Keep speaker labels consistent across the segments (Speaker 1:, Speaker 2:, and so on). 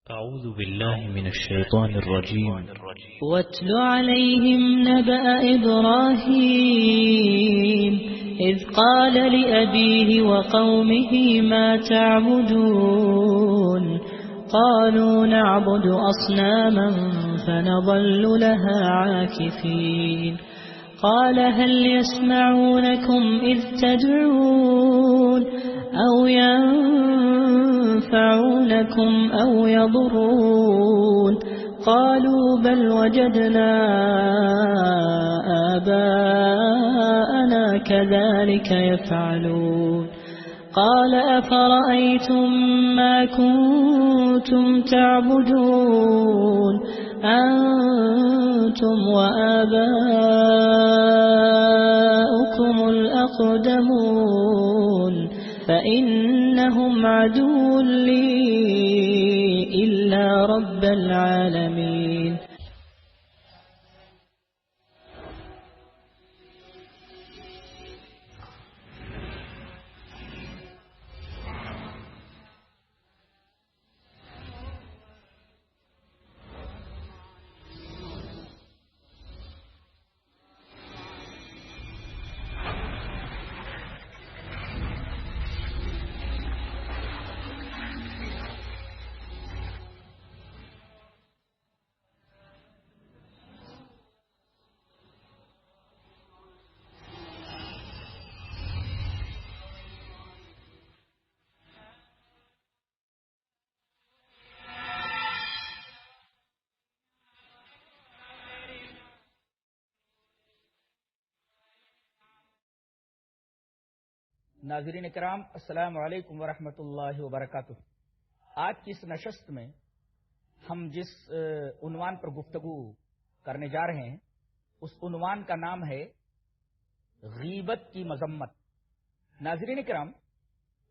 Speaker 1: أعوذ بالله من الشيطان الرجيم.
Speaker 2: واتل عليهم نبأ إبراهيم إذ قال لأبيه وقومه ما تعبدون قالوا نعبد أصناما فنظل لها عاكفين قال هل يسمعونكم إذ تدعون أو ينفعونكم أو يضرون قالوا بل وجدنا آباءنا كذلك يفعلون قال أفرأيتم ما كنتم تعبدون أنتم وآباؤكم الأقدمون فإنهم عدو لي إلا رب العالمين.
Speaker 3: ناظرین کرام، السلام علیکم ورحمۃ اللہ وبرکاتہ. آج کی اس نشست میں ہم جس عنوان پر گفتگو کرنے جا رہے ہیں اس عنوان کا نام ہے غیبت کی مذمت. ناظرین کرام،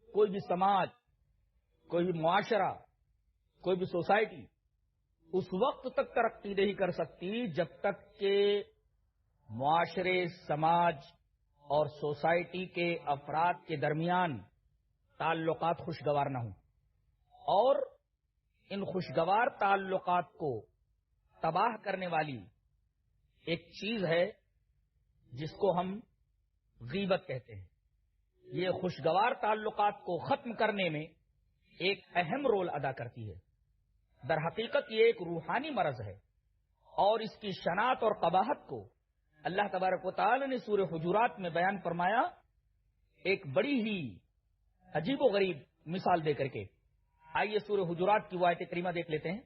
Speaker 3: کوئی بھی سماج، کوئی بھی معاشرہ، کوئی بھی سوسائٹی اس وقت تک ترقی نہیں کر سکتی جب تک کہ معاشرے، سماج اور سوسائٹی کے افراد کے درمیان تعلقات خوشگوار نہ ہوں. اور ان خوشگوار تعلقات کو تباہ کرنے والی ایک چیز ہے جس کو ہم غیبت کہتے ہیں. یہ خوشگوار تعلقات کو ختم کرنے میں ایک اہم رول ادا کرتی ہے. در حقیقت یہ ایک روحانی مرض ہے اور اس کی شناخت اور قباحت کو اللہ تبارک و تعالی نے سورہ حجرات میں بیان فرمایا ایک بڑی ہی عجیب و غریب مثال دے کر کے. آئیے سورہ حجرات کی وہ آیت کریمہ دیکھ لیتے ہیں.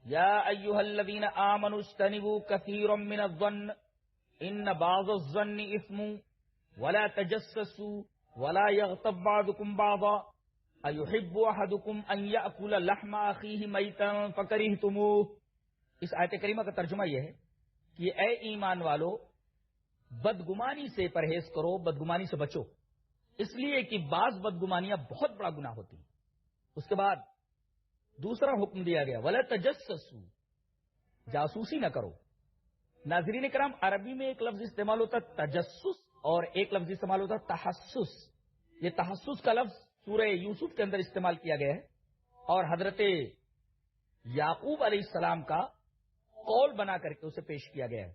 Speaker 3: یا ایھا الذین آمنوا اجتنبوا کثیرا من الظن ان بعض الظن اثم ولا تجسسوا ولا یغتب بعضکم بعضا ایحب احدکم ان یأکل لحم اخیہ میتا فکرہتموہ. اس آیت کریمہ کا ترجمہ یہ ہے کہ اے ایمان والو، بدگمانی سے پرہیز کرو، بدگمانی سے بچو، اس لیے کہ بعض بدگمانیاں بہت بڑا گناہ ہوتی ہیں. اس کے بعد دوسرا حکم دیا گیا ولا تجسسوا، جاسوسی نہ کرو. ناظرین کرام، عربی میں ایک لفظ استعمال ہوتا ہے تجسس اور ایک لفظ استعمال ہوتا ہے تحسس. یہ تحسس کا لفظ سورہ یوسف کے اندر استعمال کیا گیا ہے اور حضرت یعقوب علیہ السلام کا قول بنا کر کے اسے پیش کیا گیا ہے.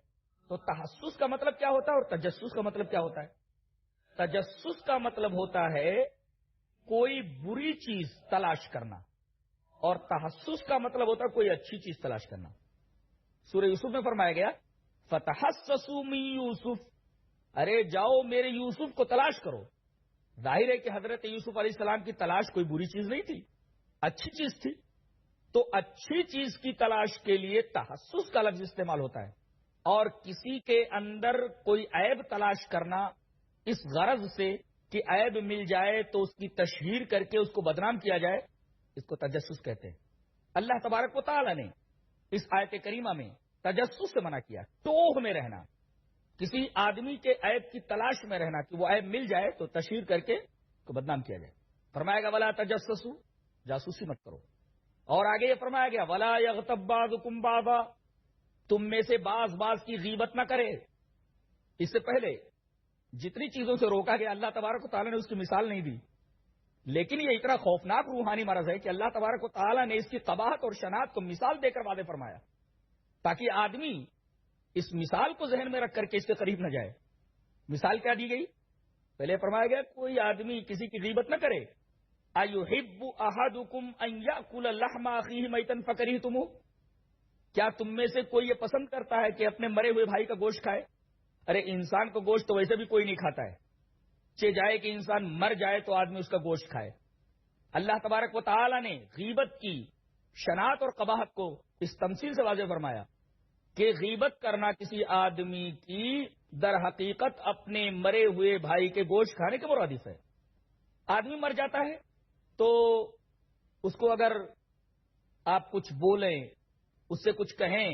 Speaker 3: تو تحسس کا مطلب کیا ہوتا ہے اور تجسس کا مطلب کیا ہوتا ہے؟ تجسس کا مطلب ہوتا ہے کوئی بری چیز تلاش کرنا اور تحسس کا مطلب ہوتا ہے کوئی اچھی چیز تلاش کرنا. سورہ یوسف میں فرمایا گیا فتحسسوا من یوسف، ارے جاؤ میرے یوسف کو تلاش کرو. ظاہر ہے کہ حضرت یوسف علیہ السلام کی تلاش کوئی بری چیز نہیں تھی، اچھی چیز تھی. تو اچھی چیز کی تلاش کے لیے تحسس کا لفظ استعمال ہوتا ہے. اور کسی کے اندر کوئی عیب تلاش کرنا اس غرض سے کہ عیب مل جائے تو اس کی تشہیر کر کے اس کو بدنام کیا جائے، اس کو تجسس کہتے ہیں. اللہ تبارک و تعالی نے اس آیت کریمہ میں تجسس سے منع کیا. ٹوہ میں رہنا، کسی آدمی کے عیب کی تلاش میں رہنا کہ وہ عیب مل جائے تو تشہیر کر کے اس کو بدنام کیا جائے. فرمایا گیا ولا تجسسوا، جاسوسی مت کرو. اور آگے یہ فرمایا گیا ولا یغتب بعضکم بعضا، تم میں سے بعض کی غیبت نہ کرے. اس سے پہلے جتنی چیزوں سے روکا گیا اللہ تبارک و تعالی نے اس کی مثال نہیں دی. لیکن یہ اتنا خوفناک روحانی مرض ہے کہ اللہ تبارک و تعالیٰ نے اس کی قباحت اور شناعت کو مثال دے کر واضح فرمایا تاکہ آدمی اس مثال کو ذہن میں رکھ کر کے اس کے قریب نہ جائے. مثال کیا دی گئی؟ پہلے فرمایا گیا کوئی آدمی کسی کی غیبت نہ کرے. ایحب احدکم ان یاکل لحم اخیہ میتا فکرہتموہ، کیا تم میں سے کوئی یہ پسند کرتا ہے کہ اپنے مرے ہوئے بھائی کا گوشت کھائے؟ ارے انسان کو گوشت تو ویسے بھی کوئی نہیں کھاتا ہے، جائے کہ انسان مر جائے تو آدمی اس کا گوشت کھائے. اللہ تبارک و تعالی نے غیبت کی شناعت اور قباحت کو اس تمثیل سے واضح فرمایا کہ غیبت کرنا کسی آدمی کی در حقیقت اپنے مرے ہوئے بھائی کے گوشت کھانے کے مرادف ہے. آدمی مر جاتا ہے تو اس کو اگر آپ کچھ بولیں، اس سے کچھ کہیں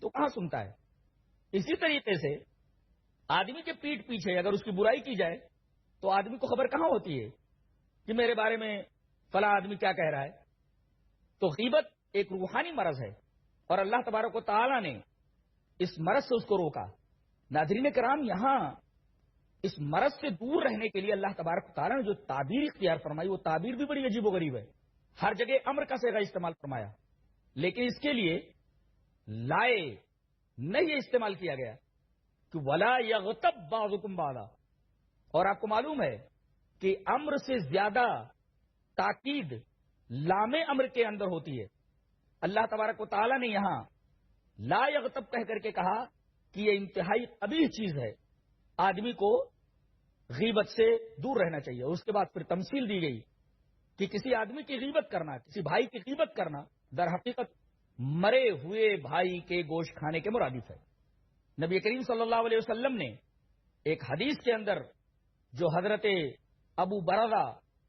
Speaker 3: تو کہاں سنتا ہے؟ اسی طریقے سے آدمی کے پیٹھ پیچھے اگر اس کی برائی کی جائے تو آدمی کو خبر کہاں ہوتی ہے کہ میرے بارے میں فلاں آدمی کیا کہہ رہا ہے. تو غیبت ایک روحانی مرض ہے اور اللہ تبارک و تعالی نے اس مرض سے اس کو روکا. ناظرین کرام، یہاں اس مرض سے دور رہنے کے لیے اللہ تبارک و تعالی نے جو تعبیر اختیار فرمائی وہ تعبیر بھی بڑی عجیب و غریب ہے. ہر جگہ امر کا صیغہ استعمال فرمایا، لیکن اس کے لیے لائے نہیں یہ استعمال کیا گیا کہ ولا یغتب بعضکم بعضا. اور آپ کو معلوم ہے کہ امر سے زیادہ تاکید لام امر کے اندر ہوتی ہے. اللہ تبارک و تعالی نے یہاں لا یغتب کہہ کر کے کہا کہ یہ انتہائی قبیح چیز ہے، آدمی کو غیبت سے دور رہنا چاہیے. اور اس کے بعد پھر تمثیل دی گئی کہ کسی آدمی کی غیبت کرنا، کسی بھائی کی غیبت کرنا در حقیقت مرے ہوئے بھائی کے گوشت کھانے کے مرادف ہے. نبی کریم صلی اللہ علیہ وسلم نے ایک حدیث کے اندر جو حضرت ابو برزہ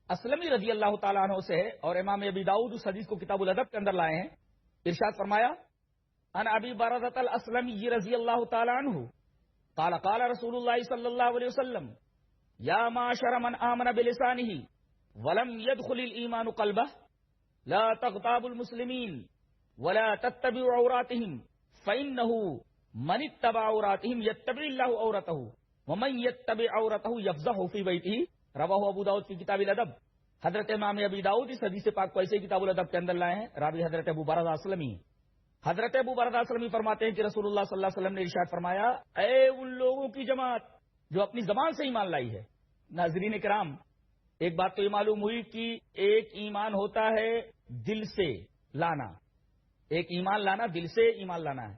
Speaker 3: اسلمی رضی اللہ تعالیٰ عنہ سے ہے اور امام ابی داؤد اس حدیث کو کتاب الادب کے اندر لائے ہیں، ارشاد فرمایا ان ابی برزہ الاسلمی رضی اللہ تعالیٰ عنہ قال قال رسول اللہ صلی اللہ علیہ وسلم یا معاشر من آمن بلسانہ ولم يدخل الایمان قلبہ لا تغتابوا المسلمین ولا تتبعوا عوراتهم فإنه من اتبع عوراتهم يتبع الله عورته ومن يتبع عورته يفضحه في بيته رواہ ابو داؤد کی کتاب الادب. حضرت امام ابی داؤد اس حدیث پاک کو ایسے کتاب الادب کے اندر لائے ہیں، راوی حضرت ابو برزہ اسلمی. حضرت ابو برزہ اسلمی فرماتے ہیں کہ رسول اللہ صلی اللہ علیہ وسلم نے ارشاد فرمایا اے ان لوگوں کی جماعت جو اپنی زبان سے ایمان لائی ہے. ناظرین کرام، ایک بات تو یہ معلوم ہوئی کہ ایک ایمان ہوتا ہے دل سے لانا، ایک ایمان لانا دل سے ایمان لانا ہے،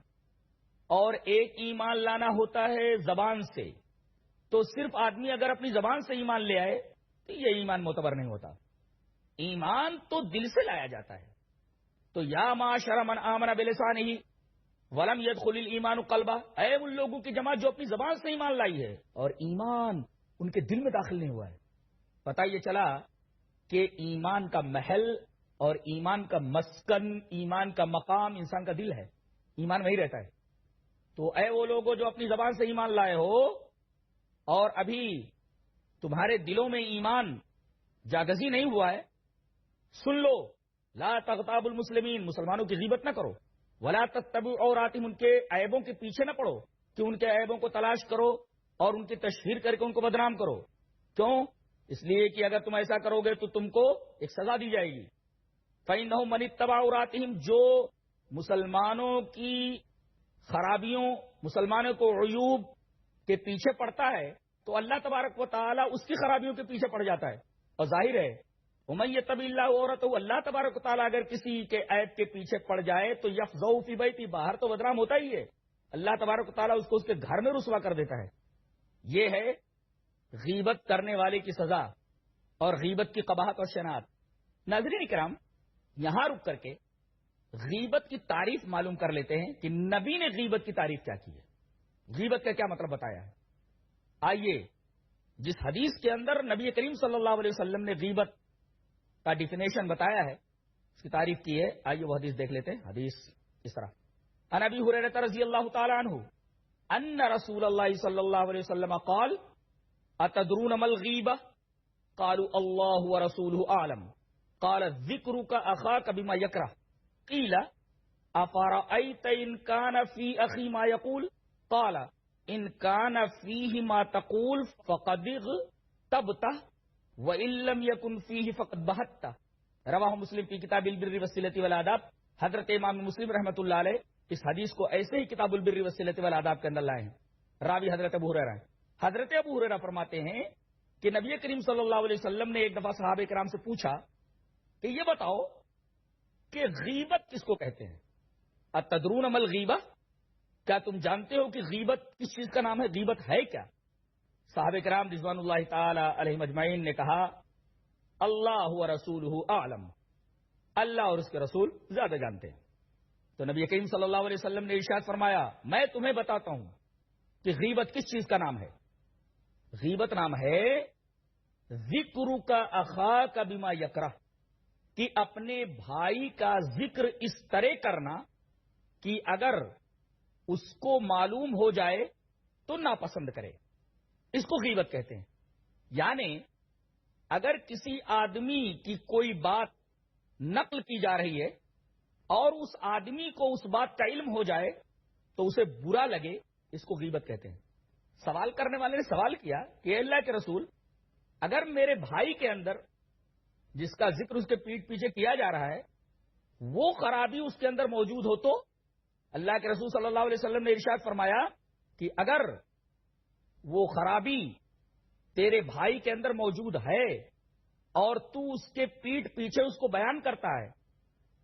Speaker 3: اور ایک ایمان لانا ہوتا ہے زبان سے. تو صرف آدمی اگر اپنی زبان سے ایمان لے آئے تو یہ ایمان معتبر نہیں ہوتا. ایمان تو دل سے لایا جاتا ہے. تو یا معاشر من آمن بلسانہ ولم يدخل الایمان قلبہ، اے ان لوگوں کی جماعت جو اپنی زبان سے ایمان لائی ہے اور ایمان ان کے دل میں داخل نہیں ہوا ہے. پتہ یہ چلا کہ ایمان کا محل اور ایمان کا مسکن، ایمان کا مقام انسان کا دل ہے، ایمان وہی رہتا ہے. تو اے وہ لوگوں جو اپنی زبان سے ایمان لائے ہو اور ابھی تمہارے دلوں میں ایمان جاگزی نہیں ہوا ہے، سن لو لا تغتابوا المسلمین، مسلمانوں کی غیبت نہ کرو، ولا تتبعوا عوراتہم، ان کے عیبوں کے پیچھے نہ پڑو کہ ان کے عیبوں کو تلاش کرو اور ان کی تشہیر کر کے ان کو بدنام کرو. کیوں؟ اس لیے کہ اگر تم ایسا کرو گے تو تم کو ایک سزا دی جائے گی. فإنہ من اتبع عوراتہم، جو مسلمانوں کی خرابیوں، مسلمانوں کو عیوب کے پیچھے پڑتا ہے تو اللہ تبارک و تعالی اس کی خرابیوں کے پیچھے پڑ جاتا ہے. اور ظاہر ہے ومن یتبع اللہ عورتہ، اللہ تبارک و تعالی اگر کسی کے عیب کے پیچھے پڑ جائے تو یفضحہ فی بیتہ، باہر تو بدنام ہوتا ہی ہے، اللہ تبارک و تعالی اس کو اس کے گھر میں رسوا کر دیتا ہے. یہ ہے غیبت کرنے والے کی سزا اور غیبت کی قباحت اور شناعت. ناظرین کرام، یہاں رک کر کے غیبت کی تعریف معلوم کر لیتے ہیں کہ نبی نے غیبت کی تعریف کیا کی ہے، غیبت کا کیا مطلب بتایا ہے. آئیے جس حدیث کے اندر نبی کریم صلی اللہ علیہ وسلم نے غیبت کا ڈیفینیشن بتایا ہے، اس کی تعریف کی ہے، آئیے وہ حدیث دیکھ لیتے ہیں. حدیث اس طرح عن ابی ہریرہ رضی اللہ تعالی عنہ ان رسول اللہ صلی اللہ علیہ وسلم قال اتدرون ما الغیبہ قالوا اللہ ورسولہ اعلم قال ذکرک اخاک بما یکرہ قیل افرأیت ان کان فی اخی ما یقول قال ان کان فیہ ما تقول فقد اغتبتہ وَإِن لَّمْ يَكُنْ فِيهِ فَقَدْ بَهَتَّ رواہ مسلم فی کتاب البر والصلۃ والآداب. حضرت امام مسلم رحمۃ اللہ علیہ اس حدیث کو ایسے ہی کتاب البر والصلۃ والآداب کے اندر لائے ہیں. راوی حضرت ابو ہریرہ ہیں. حضرت ابو ہریرہ فرماتے ہیں کہ نبی کریم صلی اللہ علیہ وسلم نے ایک دفعہ صحابہ کرام سے پوچھا کہ یہ بتاؤ کہ غیبت کس کو کہتے ہیں؟ اتدرون مل غیبہ، کیا تم جانتے ہو کہ غیبت کس چیز کا نام ہے؟ غیبت ہے کیا؟ صحابہ کرام رضوان اللہ تعالی علیہم اجمعین نے کہا اللہ و رسولہ اعلم، اللہ اور اس کے رسول زیادہ جانتے ہیں. تو نبی کریم صلی اللہ علیہ وسلم نے ارشاد فرمایا میں تمہیں بتاتا ہوں کہ غیبت کس چیز کا نام ہے. غیبت نام ہے ذکرک اخاک بما یکرہ، کہ اپنے بھائی کا ذکر اس طرح کرنا کہ اگر اس کو معلوم ہو جائے تو ناپسند کرے. اس کو غیبت کہتے ہیں. یعنی اگر کسی آدمی کی کوئی بات نقل کی جا رہی ہے اور اس آدمی کو اس بات کا علم ہو جائے تو اسے برا لگے، اس کو غیبت کہتے ہیں. سوال کرنے والے نے سوال کیا کہ اللہ کے رسول، اگر میرے بھائی کے اندر جس کا ذکر اس کے پیٹھ پیچھے کیا جا رہا ہے وہ خرابی اس کے اندر موجود ہو تو؟ اللہ کے رسول صلی اللہ علیہ وسلم نے ارشاد فرمایا کہ اگر وہ خرابی تیرے بھائی کے اندر موجود ہے اور تو اس کے پیٹھ پیچھے اس کو بیان کرتا ہے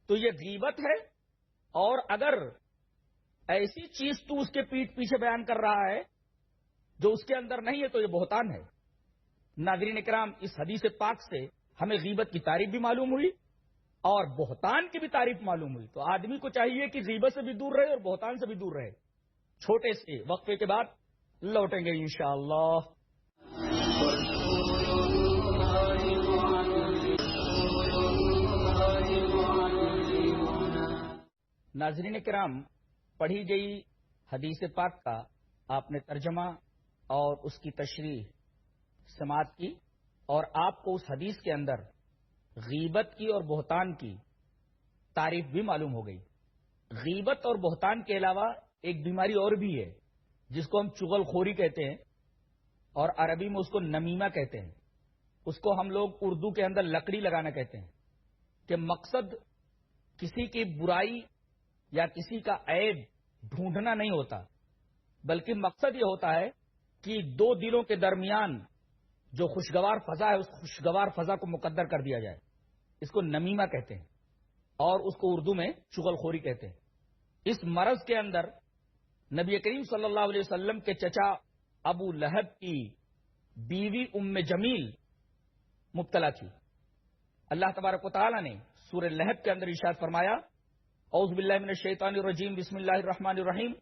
Speaker 3: تو یہ غیبت ہے، اور اگر ایسی چیز تو اس کے پیٹھ پیچھے بیان کر رہا ہے جو اس کے اندر نہیں ہے تو یہ بہتان ہے. ناظرین کرام، اس حدیث پاک سے ہمیں غیبت کی تعریف بھی معلوم ہوئی اور بہتان کی بھی تعریف معلوم ہوئی. تو آدمی کو چاہیے کہ غیبت سے بھی دور رہے اور بہتان سے بھی دور رہے. چھوٹے سے وقفے کے بعد لوٹیں گے انشاءاللہ. ناظرین کرام، پڑھی گئی حدیث پاک کا آپ نے ترجمہ اور اس کی تشریح سماعت کی، اور آپ کو اس حدیث کے اندر غیبت کی اور بہتان کی تعریف بھی معلوم ہو گئی. غیبت اور بہتان کے علاوہ ایک بیماری اور بھی ہے جس کو ہم چغل خوری کہتے ہیں اور عربی میں اس کو نمیمہ کہتے ہیں. اس کو ہم لوگ اردو کے اندر لکڑی لگانا کہتے ہیں، کہ مقصد کسی کی برائی یا کسی کا عیب ڈھونڈنا نہیں ہوتا، بلکہ مقصد یہ ہوتا ہے کہ دو دلوں کے درمیان جو خوشگوار فضا ہے اس خوشگوار فضا کو مقدر کر دیا جائے. اس کو نمیمہ کہتے ہیں اور اس کو اردو میں چغل خوری کہتے ہیں. اس مرض کے اندر نبی کریم صلی اللہ علیہ وسلم کے چچا ابو لہب کی بیوی ام جمیل مبتلا تھی. اللہ تبارک و تعالی نے سورہ لہب کے اندر ارشاد فرمایا اعوذ باللہ من الشیطان الرجیم بسم اللہ الرحمن الرحیم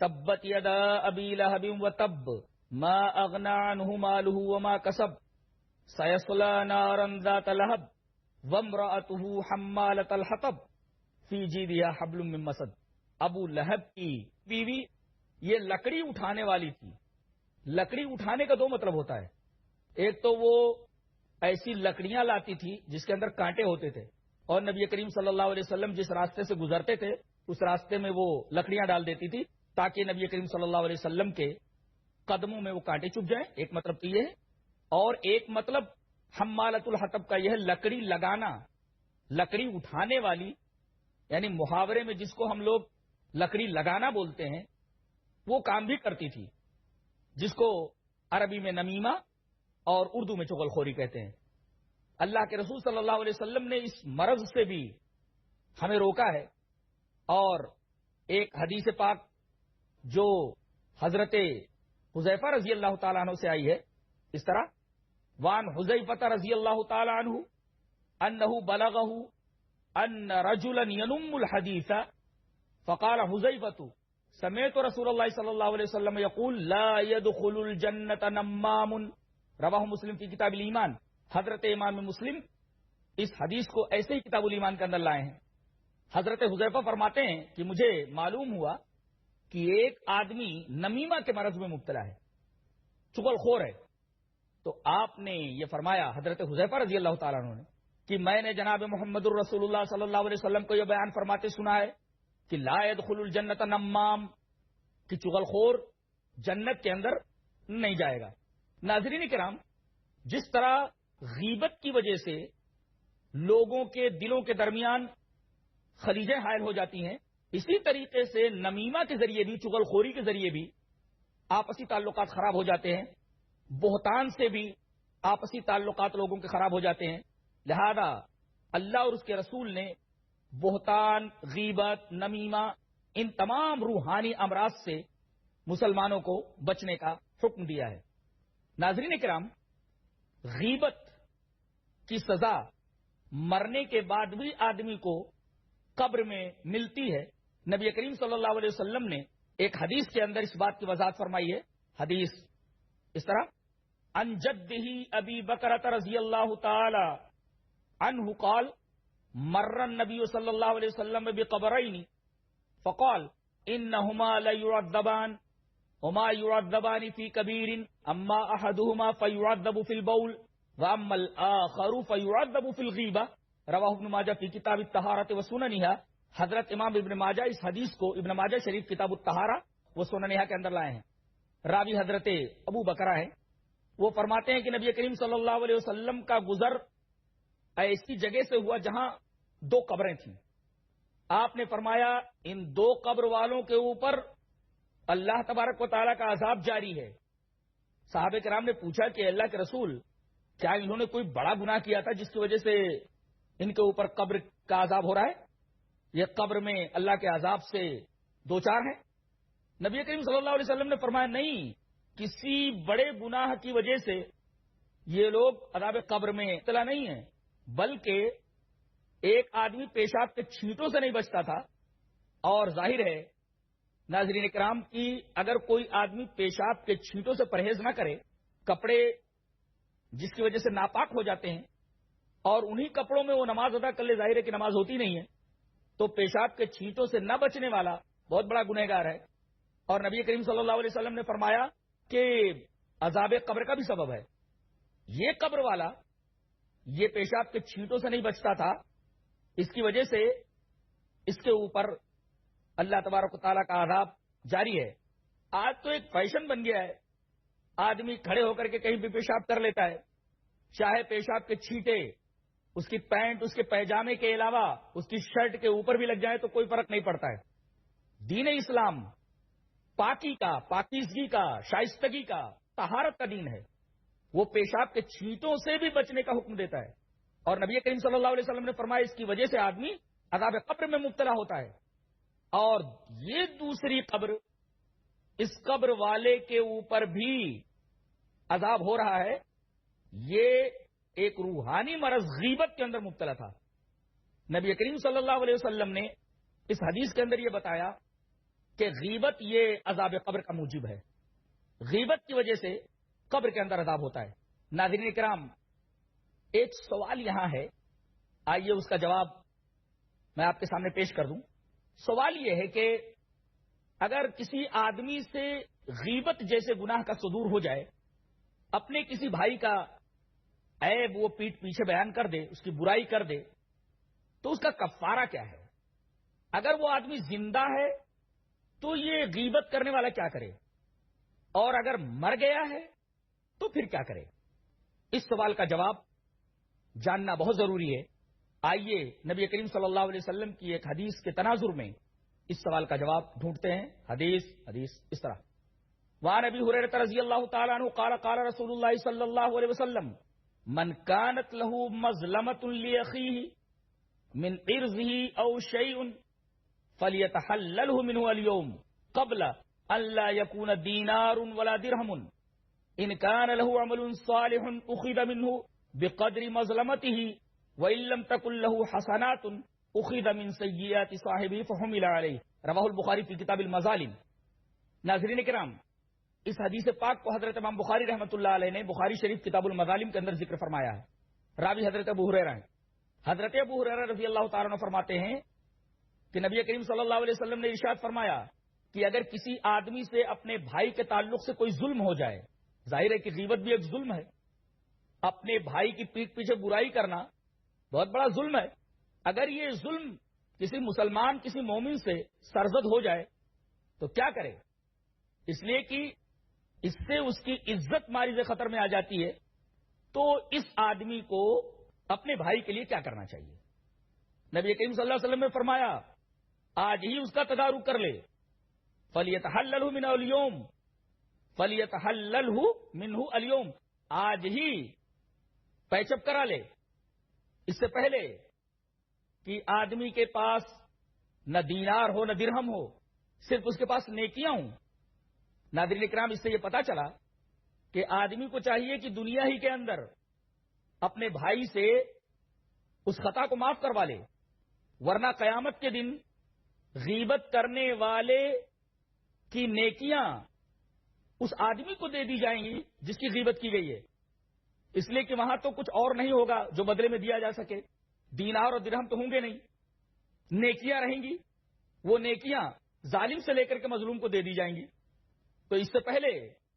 Speaker 3: تبت یدا ابی لہب وتب ما اغنى عنه ماله وما كسب سيصلى نارا ذات لهب وامرأته حمالة الحطب في جيدها حبل من مسد. ابو لہب کی بیوی یہ لکڑی اٹھانے والی تھی. لکڑی اٹھانے کا دو مطلب ہوتا ہے. ایک تو وہ ایسی لکڑیاں لاتی تھی جس کے اندر کانٹے ہوتے تھے اور نبی کریم صلی اللہ علیہ وسلم جس راستے سے گزرتے تھے اس راستے میں وہ لکڑیاں ڈال دیتی تھی تاکہ نبی کریم صلی اللہ علیہ وسلم کے قدموں میں وہ کانٹے چپ جائیں. ایک مطلب تو یہ ہے. اور ایک مطلب حمالۃ الحطب کا یہ ہے لکڑی لگانا، لکڑی اٹھانے والی، یعنی محاورے میں جس کو ہم لوگ لکڑی لگانا بولتے ہیں وہ کام بھی کرتی تھی، جس کو عربی میں نمیمہ اور اردو میں چغل خوری کہتے ہیں. اللہ کے رسول صلی اللہ علیہ وسلم نے اس مرض سے بھی ہمیں روکا ہے. اور ایک حدیث پاک جو حضرت حذیفہ رضی اللہ تعالیٰ عنہ سے آئی ہے اس طرح وان حذیفہ رضی اللہ تعالیٰ عنہ انہ بلغہ ان رجلا ینم الحدیث فقال حذیفہ سمعت رسول اللہ صلی اللہ علیہ وسلم یقول لا يدخل الجنة نمام رواہ مسلم کی کتاب الایمان. حضرت امام مسلم اس حدیث کو ایسے ہی کتاب الایمان کے اندر لائے ہیں. حضرت حذیفہ فرماتے ہیں کہ مجھے معلوم ہوا کہ ایک آدمی نمیمہ کے مرض میں مبتلا ہے، چغل خور ہے. تو آپ نے یہ فرمایا حضرت حذیفہ رضی اللہ تعالیٰ عنہ نے کہ میں نے جناب محمد الرسول اللہ صلی اللہ علیہ وسلم کو یہ بیان فرماتے سنا ہے کہ لا يدخل الجنت نمام، کہ چغل خور جنت کے اندر نہیں جائے گا. ناظرین کرام، جس طرح غیبت کی وجہ سے لوگوں کے دلوں کے درمیان خلیجیں حائل ہو جاتی ہیں، اسی طریقے سے نمیمہ کے ذریعے بھی، چغل خوری کے ذریعے بھی آپسی تعلقات خراب ہو جاتے ہیں، بہتان سے بھی آپسی تعلقات لوگوں کے خراب ہو جاتے ہیں۔ لہذا اللہ اور اس کے رسول نے بہتان، غیبت، نمیمہ، ان تمام روحانی امراض سے مسلمانوں کو بچنے کا حکم دیا ہے۔ ناظرین کرام، غیبت کی سزا مرنے کے بعد بھی آدمی کو قبر میں ملتی ہے۔ نبی کریم صلی اللہ علیہ وسلم نے ایک حدیث کے اندر اس بات کی وضاحت فرمائی ہے۔ حدیث اس طرح، عن جدہ ابی بکرۃ رضی اللہ تعالی عنہ قال مر النبی صلی اللہ علیہ وسلم بقبرین فقال انہما لیعذبان وما يعذبان في كبير اما احدهما فيعذب في البول واما الاخر فيعذب في الغيبه رواہ ابن ماجہ فی کتاب الطہارۃ وسننھا۔ حضرت امام ابن ماجہ اس حدیث کو ابن ماجہ شریف کتاب الطہارہ وسننھا کے اندر لائے ہیں۔ راوی حضرت ابو بکرہ ہیں، وہ فرماتے ہیں کہ نبی کریم صلی اللہ علیہ وسلم کا گزر ایسی جگہ سے ہوا جہاں دو قبریں تھیں۔ آپ نے فرمایا ان دو قبر والوں کے اوپر اللہ تبارک و تعالیٰ کا عذاب جاری ہے۔ صحابہ کرام نے پوچھا کہ اللہ کے رسول، کیا انہوں نے کوئی بڑا گناہ کیا تھا جس کی وجہ سے ان کے اوپر قبر کا عذاب ہو رہا ہے؟ یہ قبر میں اللہ کے عذاب سے دو چار ہیں؟ نبی کریم صلی اللہ علیہ وسلم نے فرمایا نہیں، کسی بڑے گناہ کی وجہ سے یہ لوگ عذاب قبر میں مبتلا نہیں ہیں، بلکہ ایک آدمی پیشاب کے چھینٹوں سے نہیں بچتا تھا۔ اور ظاہر ہے ناظرین کرام کی اگر کوئی آدمی پیشاب کے چھینٹوں سے پرہیز نہ کرے، کپڑے جس کی وجہ سے ناپاک ہو جاتے ہیں اور انہی کپڑوں میں وہ نماز ادا کر لے، ظاہر ہے کہ نماز ہوتی نہیں ہے، تو پیشاب کے چھینٹوں سے نہ بچنے والا بہت بڑا گنہگار ہے۔ اور نبی کریم صلی اللہ علیہ وسلم نے فرمایا کہ عذاب قبر کا بھی سبب ہے۔ یہ قبر والا یہ پیشاب کے چھینٹوں سے نہیں بچتا تھا، اس کی وجہ سے اس کے اوپر اللہ تبارک و تعالیٰ کا عذاب جاری ہے۔ آج تو ایک فیشن بن گیا ہے، آدمی کھڑے ہو کر کے کہیں بھی پیشاب کر لیتا ہے، چاہے پیشاب کے چھینٹے اس کی پینٹ، اس کے پیجامے کے علاوہ اس کی شرٹ کے اوپر بھی لگ جائے تو کوئی فرق نہیں پڑتا ہے۔ دین اسلام پاکی کا، پاکیزگی کا، شائستگی کا، طہارت کا دین ہے۔ وہ پیشاب کے چھینٹوں سے بھی بچنے کا حکم دیتا ہے، اور نبی کریم صلی اللہ علیہ وسلم نے فرمایا اس کی وجہ سے آدمی عذاب قبر میں مبتلا ہوتا ہے۔ اور یہ دوسری قبر، اس قبر والے کے اوپر بھی عذاب ہو رہا ہے۔ یہ ایک روحانی مرض غیبت کے اندر مبتلا تھا۔ نبی کریم صلی اللہ علیہ وسلم نے اس حدیث کے اندر یہ بتایا کہ غیبت یہ عذاب قبر کا موجب ہے، غیبت کی وجہ سے قبر کے اندر عذاب ہوتا ہے۔ ناظرین کرام، ایک سوال یہاں ہے، آئیے اس کا جواب میں آپ کے سامنے پیش کر دوں۔ سوال یہ ہے کہ اگر کسی آدمی سے غیبت جیسے گناہ کا صدور ہو جائے، اپنے کسی بھائی کا عیب وہ پیٹھ پیچھے بیان کر دے، اس کی برائی کر دے، تو اس کا کفارہ کیا ہے؟ اگر وہ آدمی زندہ ہے تو یہ غیبت کرنے والا کیا کرے، اور اگر مر گیا ہے تو پھر کیا کرے؟ اس سوال کا جواب جاننا بہت ضروری ہے۔ آئیے نبی کریم صلی اللہ علیہ وسلم کی ایک حدیث کے تناظر میں اس سوال کا جواب ڈھونڈتے ہیں۔ حدیث اس طرح، وعن ابی ہریرہ رضی اللہ تعالی عنہ قال قال رسول اللہ صلی اللہ علیہ وسلم من كانت له مظلمة لأخيه من عرضه او شيء فليتحلله منه اليوم قبل ان لا يكون دينار ولا درهم ان كان له عمل صالح اخذ منه بقدر مظلمته وان لم تكن له حسنات اخذ من سيئات صاحبه فحمل عليه رواہ البخاری فی کتاب المظالم۔ ناظرین کرام، اس حدیث پاک کو حضرت امام بخاری رحمۃ اللہ علیہ نے بخاری شریف کتاب المظالم کے اندر ذکر فرمایا ہے۔ راوی حضرت ابو ہریرہ ہیں۔ حضرت ابو ہریرہ رضی اللہ تعالیٰ عنہ فرماتے ہیں کہ نبی کریم صلی اللہ علیہ وسلم نے ارشاد فرمایا کہ اگر کسی آدمی سے اپنے بھائی کے تعلق سے کوئی ظلم ہو جائے، ظاہر ہے کہ غیبت بھی ایک ظلم ہے، اپنے بھائی کی پیٹھ پیچھے برائی کرنا بہت بڑا ظلم ہے۔ اگر یہ ظلم کسی مسلمان، کسی مومن سے سرزد ہو جائے تو کیا کرے؟ اس لیے کہ اس سے اس کی عزت مارز خطر میں آ جاتی ہے، تو اس آدمی کو اپنے بھائی کے لیے کیا کرنا چاہیے؟ نبی کریم صلی اللہ علیہ وسلم نے فرمایا آج ہی اس کا تدارک کر لے، فَلْيَتَحَلَّلْهُ مِنْهُ الْيَوْمِ فَلْيَتَحَلَّلْهُ مِنْهُ الْيَوْمِ، آج ہی پیچپ کرا لے، اس سے پہلے کہ آدمی کے پاس نہ دینار ہو نہ درہم ہو، صرف اس کے پاس نیکیاں ہوں۔ ناظرین اکرام، اس سے یہ پتا چلا کہ آدمی کو چاہیے کہ دنیا ہی کے اندر اپنے بھائی سے اس خطا کو معاف کروا لے، ورنہ قیامت کے دن غیبت کرنے والے کی نیکیاں اس آدمی کو دے دی جائیں گی جس کی غیبت کی گئی ہے، اس لیے کہ وہاں تو کچھ اور نہیں ہوگا جو بدلے میں دیا جا سکے، دینار اور درہم تو ہوں گے نہیں، نیکیاں رہیں گی، وہ نیکیاں ظالم سے لے کر کے مظلوم کو دے دی جائیں گی۔ تو اس سے پہلے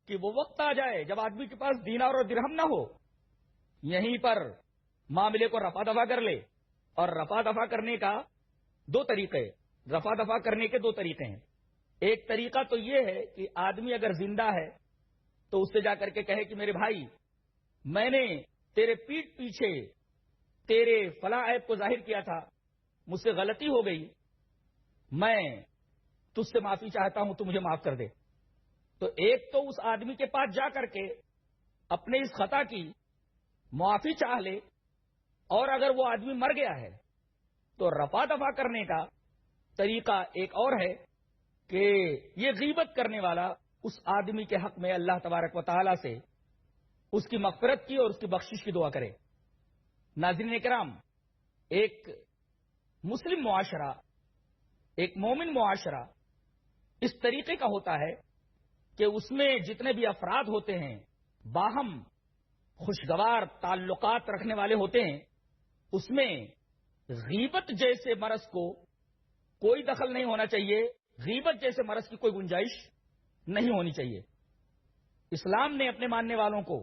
Speaker 3: کہ وہ وقت آ جائے جب آدمی کے پاس دینار اور درہم نہ ہو، یہیں پر معاملے کو رفع دفع کر لے۔ اور رفع دفع کرنے کا دو طریقے، رفع دفع کرنے کے دو طریقے ہیں۔ ایک طریقہ تو یہ ہے کہ آدمی اگر زندہ ہے تو اس سے جا کر کے کہے کہ میرے بھائی، میں نے تیرے پیٹھ پیچھے تیرے فلاں عیب کو ظاہر کیا تھا، مجھ سے غلطی ہو گئی، میں تجھ سے معافی چاہتا ہوں، تو مجھے معاف کر دے۔ تو ایک تو اس آدمی کے پاس جا کر کے اپنے اس خطا کی معافی چاہ لے، اور اگر وہ آدمی مر گیا ہے تو رفع دفع کرنے کا طریقہ ایک اور ہے کہ یہ غیبت کرنے والا اس آدمی کے حق میں اللہ تبارک و تعالی سے اس کی مغفرت کی اور اس کی بخشش کی دعا کرے۔ ناظرین کرام، ایک مسلم معاشرہ، ایک مومن معاشرہ اس طریقے کا ہوتا ہے کہ اس میں جتنے بھی افراد ہوتے ہیں باہم خوشگوار تعلقات رکھنے والے ہوتے ہیں، اس میں غیبت جیسے مرض کو کوئی دخل نہیں ہونا چاہیے، غیبت جیسے مرض کی کوئی گنجائش نہیں ہونی چاہیے۔ اسلام نے اپنے ماننے والوں کو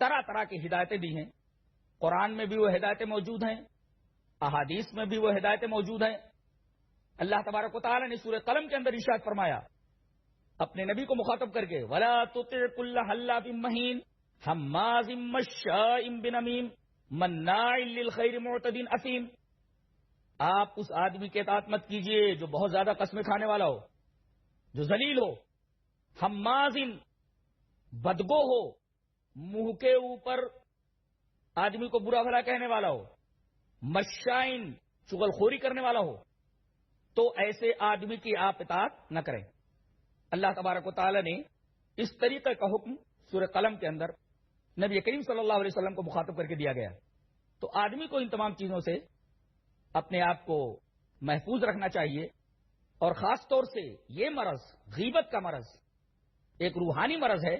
Speaker 3: طرح طرح کی ہدایتیں دی ہیں، قرآن میں بھی وہ ہدایتیں موجود ہیں، احادیث میں بھی وہ ہدایتیں موجود ہیں۔ اللہ تبارک و تعالی نے سورہ قلم کے اندر ارشاد فرمایا اپنے نبی کو مخاطب کر کے، وَلَا تُطِعْ كُلَّ حَلَّافٍ مَّهِينٍ حَمَّازٍ مَّشَّاءٍ بِنَمِيمٍ مَّنَّاعٍ لِّلْخَيْرِ مُعْتَدٍ أَثِيمٍ۔ آپ اس آدمی کے اطاعت مت کیجئے جو بہت زیادہ قسمیں کھانے والا ہو، جو ذلیل ہو، حمازن بدگو ہو، منہ کے اوپر آدمی کو برا بھلا کہنے والا ہو، مشائن چغل خوری کرنے والا ہو، تو ایسے آدمی کی آپ اطاعت نہ کریں۔ اللہ تبارک و تعالی نے اس طریقے کا حکم سورہ قلم کے اندر نبی کریم صلی اللہ علیہ وسلم کو مخاطب کر کے دیا گیا۔ تو آدمی کو ان تمام چیزوں سے اپنے آپ کو محفوظ رکھنا چاہیے، اور خاص طور سے یہ مرض، غیبت کا مرض، ایک روحانی مرض ہے۔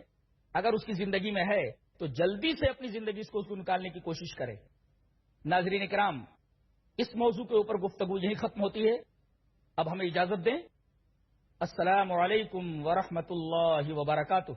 Speaker 3: اگر اس کی زندگی میں ہے تو جلدی سے اپنی زندگی سے اس کو نکالنے کی کوشش کرے۔ ناظرین کرام، اس موضوع کے اوپر گفتگو یہیں ختم ہوتی ہے۔ اب ہمیں اجازت دیں۔ السلام علیکم ورحمۃ اللہ وبرکاتہ۔